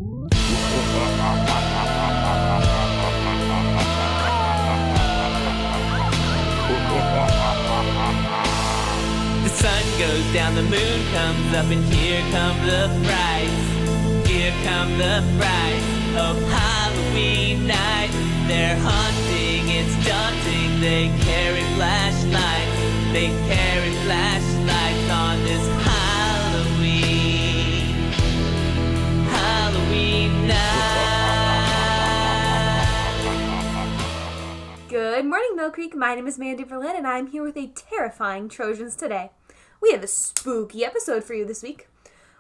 The sun goes down, the moon comes up, and here come the frights. Here come the frights of Halloween night. They're haunting, it's daunting. They carry flashlights. They carry flashlights on this Halloween night. Good morning, Mill Creek. My name is Mandy Berlin, and I'm here with a terrifying Trojans today. We have a spooky episode for you this week.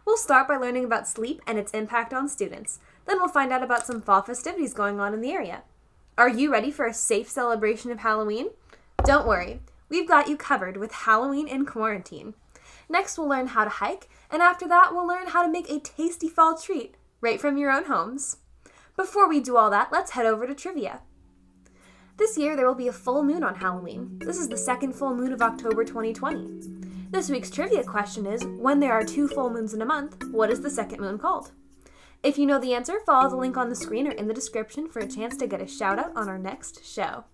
We'll start by learning about sleep and its impact on students. Then we'll find out about some fall festivities going on in the area. Are you ready for a safe celebration of Halloween? Don't worry, we've got you covered with Halloween in Quarantine. Next, we'll learn how to hike, and after that, we'll learn how to make a tasty fall treat right from your own homes. Before we do all that, let's head over to trivia. This year, there will be a full moon on Halloween. This is the second full moon of October 2020. This week's trivia question is, when there are 2 full moons in a month, what is the second moon called? If you know the answer, follow the link on the screen or in the description for a chance to get a shout out on our next show.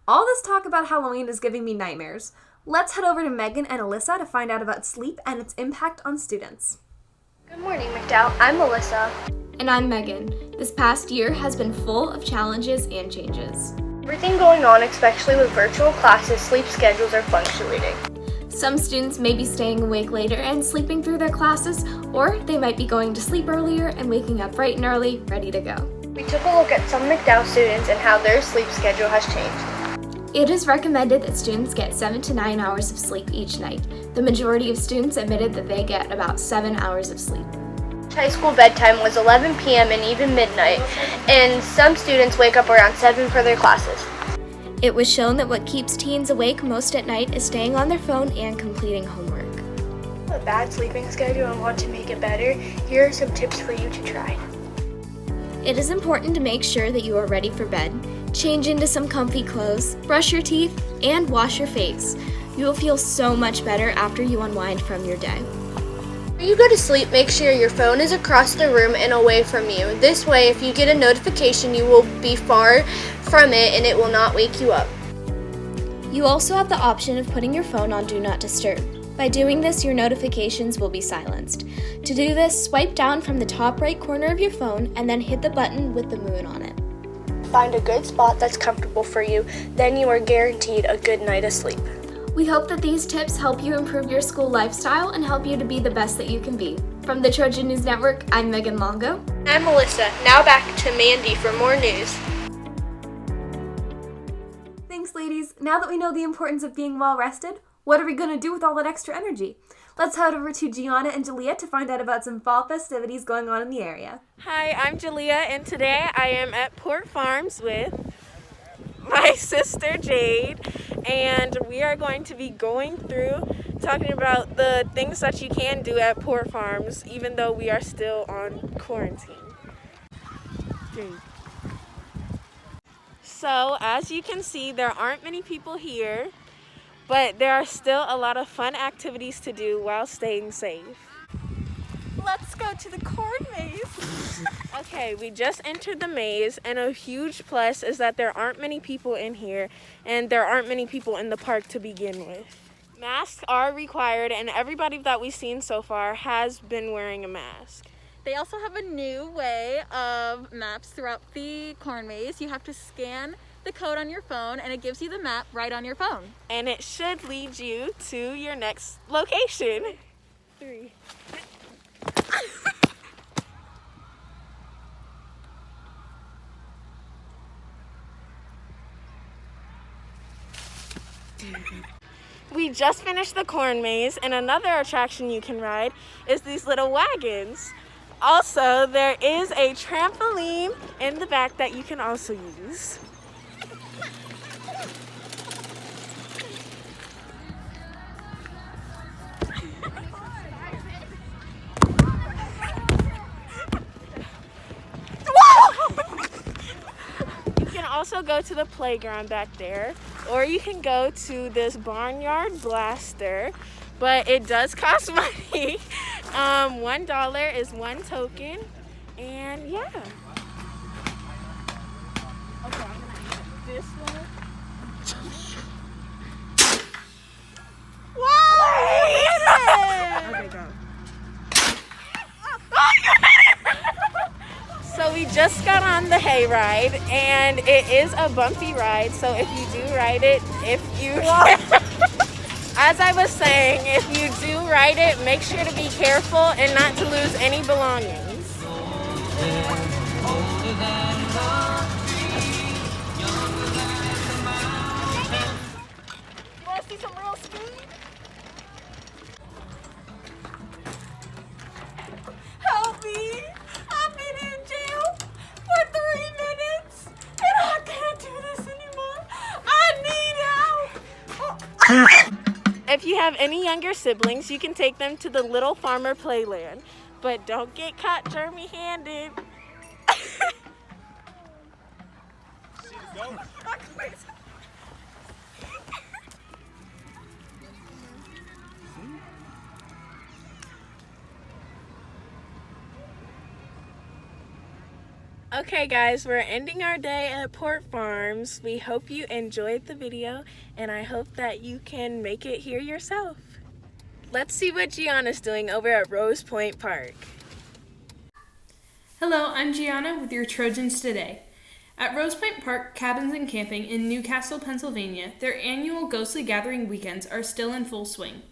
All this talk about Halloween is giving me nightmares. Let's head over to Megan and Alyssa to find out about sleep and its impact on students. Good morning, MacLeod. I'm Melissa. And I'm Megan. This past year has been full of challenges and changes. Everything going on, especially with virtual classes, sleep schedules are fluctuating. Some students may be staying awake later and sleeping through their classes, or they might be going to sleep earlier and waking up bright and early, ready to go. We took a look at some MacLeod students and how their sleep schedule has changed. It is recommended that students get 7 to 9 hours of sleep each night. The majority of students admitted that they get about 7 hours of sleep. High school bedtime was 11 p.m. and even midnight, and some students wake up around 7 for their classes. It was shown that what keeps teens awake most at night is staying on their phone and completing homework. A bad sleeping schedule and want to make it better, here are some tips for you to try. It is important to make sure that you are ready for bed. Change into some comfy clothes, brush your teeth, and wash your face. You will feel so much better after you unwind from your day. When you go to sleep, make sure your phone is across the room and away from you. This way, if you get a notification, you will be far from it and it will not wake you up. You also have the option of putting your phone on Do Not Disturb. By doing this, your notifications will be silenced. To do this, swipe down from the top right corner of your phone and then hit the button with the moon on it. Find a good spot that's comfortable for you, then you are guaranteed a good night of sleep. We hope that these tips help you improve your school lifestyle and help you to be the best that you can be. From the Trojan News Network, I'm Megan Longo. I'm Melissa. Now back to Mandy for more news. Thanks, ladies. Now that we know the importance of being well rested, what are we going to do with all that extra energy? Let's head over to Gianna and Jalea to find out about some fall festivities going on in the area. Hi, I'm Jalea, and today I am at Port Farms with my sister Jade, and we are going to be going through talking about the things that you can do at Port Farms even though we are still on quarantine. So as you can see, there aren't many people here, but there are still a lot of fun activities to do while staying safe. Let's go to the corn maze. Okay, we just entered the maze, and a huge plus is that there aren't many people in here, and there aren't many people in the park to begin with. Masks are required, and everybody that we've seen so far has been wearing a mask. They also have a new way of maps throughout the corn maze. You have to scan the code on your phone, and it gives you the map right on your phone. And it should lead you to your next location. 3. We just finished the corn maze, and another attraction you can ride is these little wagons. Also, there is a trampoline in the back that you can also use. You can also go to the playground back there, or you can go to this barnyard blaster, but it does cost money. $1 is one token, and yeah. Okay, I'm gonna hit this one. Whoa! Okay, go. So we just got on the hayride, and it is a bumpy ride. So if you do ride it, as I was saying, if you do ride it, make sure to be careful and not to lose any belongings. You want to see some real speed? Help me! I've been in jail for 3 minutes and I can't do this anymore. I need help! If you have any younger siblings, you can take them to the Little Farmer Playland, but don't get caught germy-handed. Okay guys, we're ending our day at Port Farms. We hope you enjoyed the video, and I hope that you can make it here yourself. Let's see what Gianna's doing over at Rose Point Park. Hello, I'm Gianna with your Trojans Today. At Rose Point Park Cabins and Camping in Newcastle, Pennsylvania, their annual Ghostly Gathering weekends are still in full swing.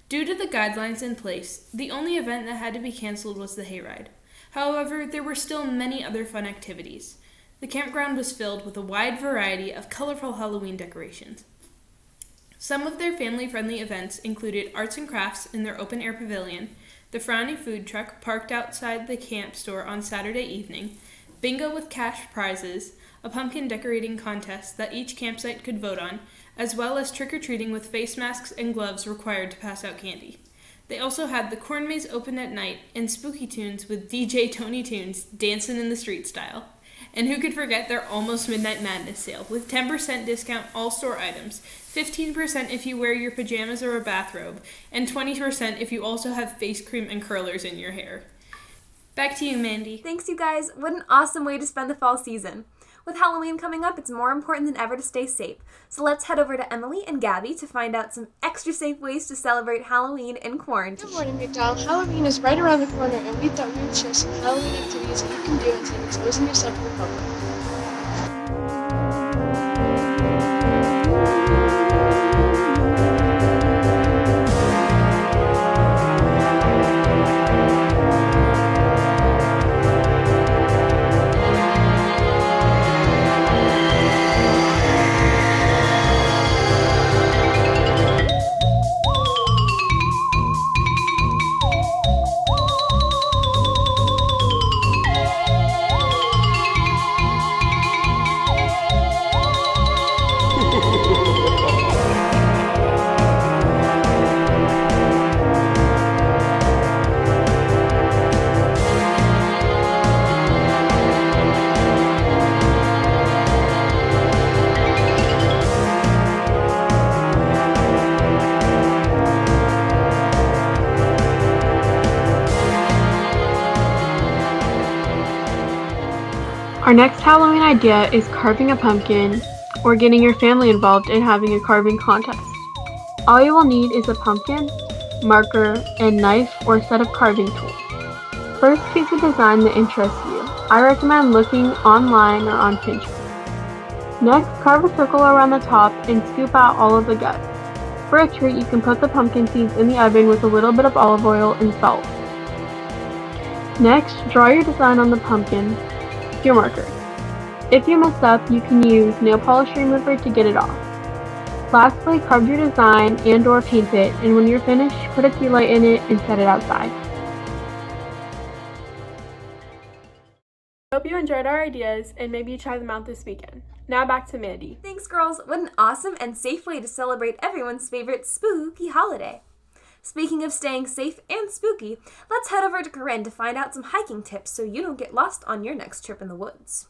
Due to the guidelines in place, the only event that had to be canceled was the hayride. However, there were still many other fun activities. The campground was filled with a wide variety of colorful Halloween decorations. Some of their family-friendly events included arts and crafts in their open-air pavilion, the Frowny food truck parked outside the camp store on Saturday evening, bingo with cash prizes, a pumpkin decorating contest that each campsite could vote on, as well as trick-or-treating with face masks and gloves required to pass out candy. They also had the corn maze open at night and spooky tunes with DJ Tony Tunes dancing in the street style. And who could forget their Almost Midnight Madness sale with 10% discount all store items, 15% if you wear your pajamas or a bathrobe, and 20% if you also have face cream and curlers in your hair. Back to you, Mandy. Thanks, you guys. What an awesome way to spend the fall season. With Halloween coming up, it's more important than ever to stay safe. So let's head over to Emily and Gabby to find out some extra safe ways to celebrate Halloween in quarantine. Good morning, MacLeod. Halloween is right around the corner, and we thought we would share some Halloween activities that you can do instead of exposing yourself to the public. Our next Halloween idea is carving a pumpkin, or getting your family involved in having a carving contest. All you will need is a pumpkin, marker, and knife or set of carving tools. First, choose a design that interests you. I recommend looking online or on Pinterest. Next, carve a circle around the top and scoop out all of the guts. For a treat, you can put the pumpkin seeds in the oven with a little bit of olive oil and salt. Next, draw your design on the pumpkin with your marker. If you mess up, you can use nail polish remover to get it off. Lastly, carve your design and or paint it, and when you're finished, put a tea light in it and set it outside. Hope you enjoyed our ideas and maybe try them out this weekend. Now back to Mandy. Thanks, girls. What an awesome and safe way to celebrate everyone's favorite spooky holiday. Speaking of staying safe and spooky, let's head over to Corinne to find out some hiking tips so you don't get lost on your next trip in the woods.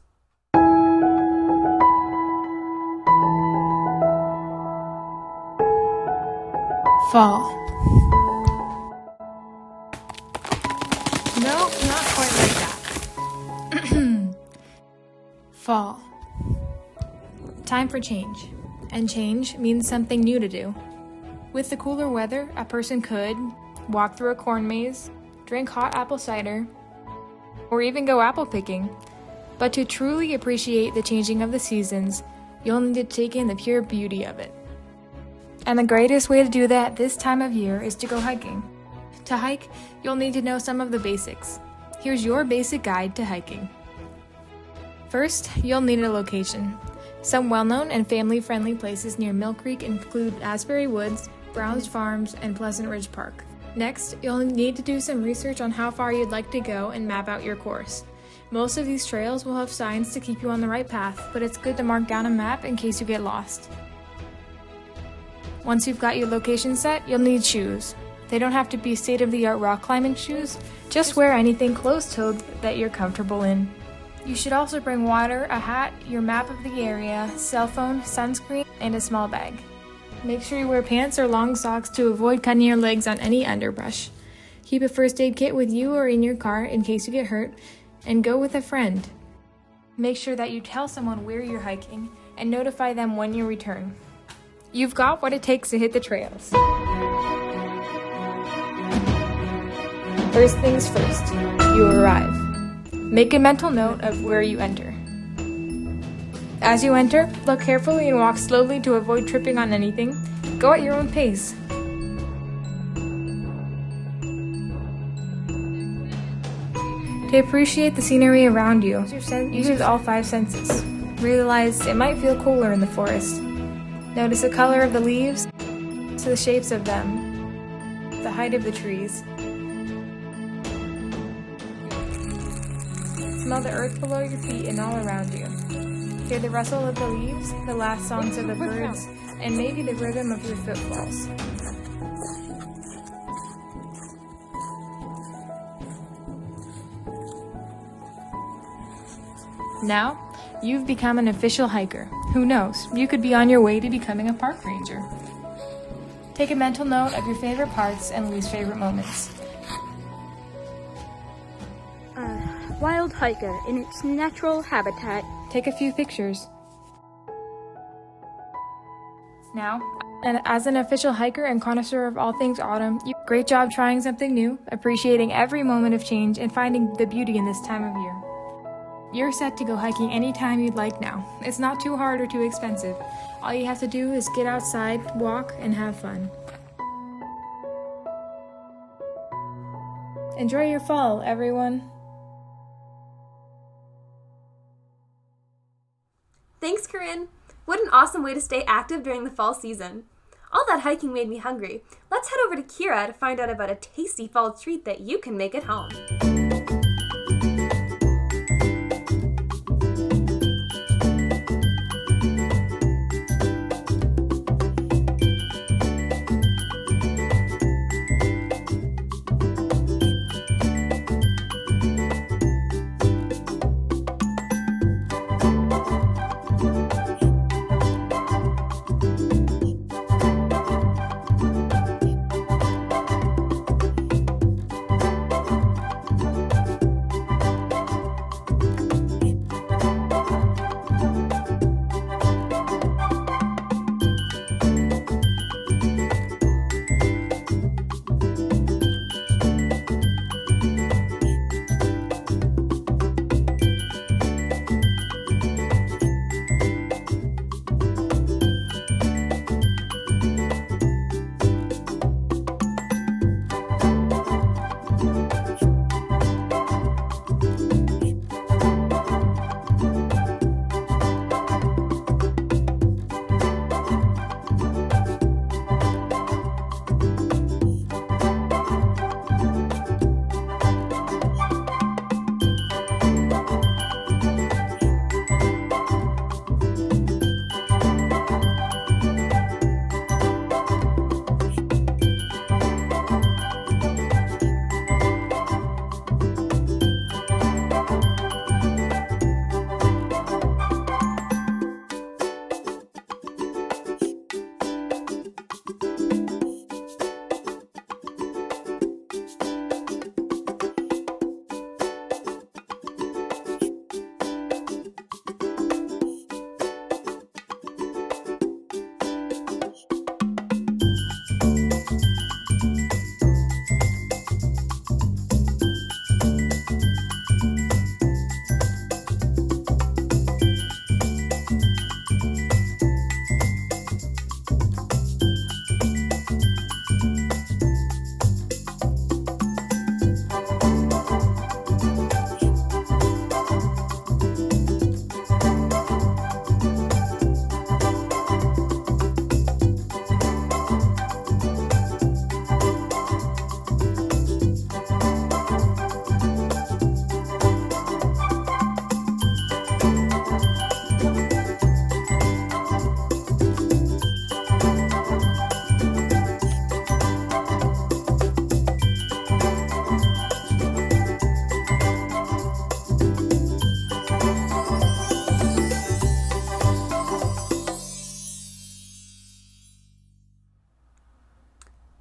Fall. Fall. Time for change. And change means something new to do. With the cooler weather, a person could walk through a corn maze, drink hot apple cider, or even go apple picking. But to truly appreciate the changing of the seasons, you'll need to take in the pure beauty of it. And the greatest way to do that this time of year is to go hiking. To hike, you'll need to know some of the basics. Here's your basic guide to hiking. First, you'll need a location. Some well-known and family-friendly places near Mill Creek include Asbury Woods, Browns Farms, and Pleasant Ridge Park. Next, you'll need to do some research on how far you'd like to go and map out your course. Most of these trails will have signs to keep you on the right path, but it's good to mark down a map in case you get lost. Once you've got your location set, you'll need shoes. They don't have to be state-of-the-art rock climbing shoes, just wear anything closed-toed that you're comfortable in. You should also bring water, a hat, your map of the area, cell phone, sunscreen, and a small bag. Make sure you wear pants or long socks to avoid cutting your legs on any underbrush. Keep a first aid kit with you or in your car in case you get hurt, and go with a friend. Make sure that you tell someone where you're hiking and notify them when you return. You've got what it takes to hit the trails. First things first, you arrive. Make a mental note of where you enter. As you enter, look carefully and walk slowly to avoid tripping on anything. Go at your own pace. To appreciate the scenery around you, use all 5 senses. Realize it might feel cooler in the forest. Notice the color of the leaves, the shapes of them, the height of the trees. Smell the earth below your feet and all around you. Hear the rustle of the leaves, the last songs of the birds, and maybe the rhythm of your footfalls. Now, you've become an official hiker. Who knows, you could be on your way to becoming a park ranger. Take a mental note of your favorite parts and least favorite moments. Wild hiker in its natural habitat. Take a few pictures. Now, and as an official hiker and connoisseur of all things autumn, great job trying something new, appreciating every moment of change, and finding the beauty in this time of year. You're set to go hiking anytime you'd like now. It's not too hard or too expensive. All you have to do is get outside, walk, and have fun. Enjoy your fall, everyone. Thanks, Corinne. What an awesome way to stay active during the fall season. All that hiking made me hungry. Let's head over to Kira to find out about a tasty fall treat that you can make at home.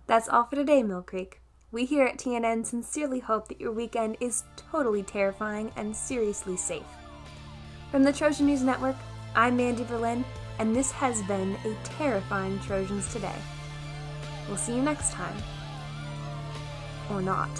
That's all for today, Mill Creek. We here at TNN sincerely hope that your weekend is totally terrifying and seriously safe. From the Trojan News Network, I'm Mandy Berlin, and this has been a terrifying Trojans Today. We'll see you next time. Or not.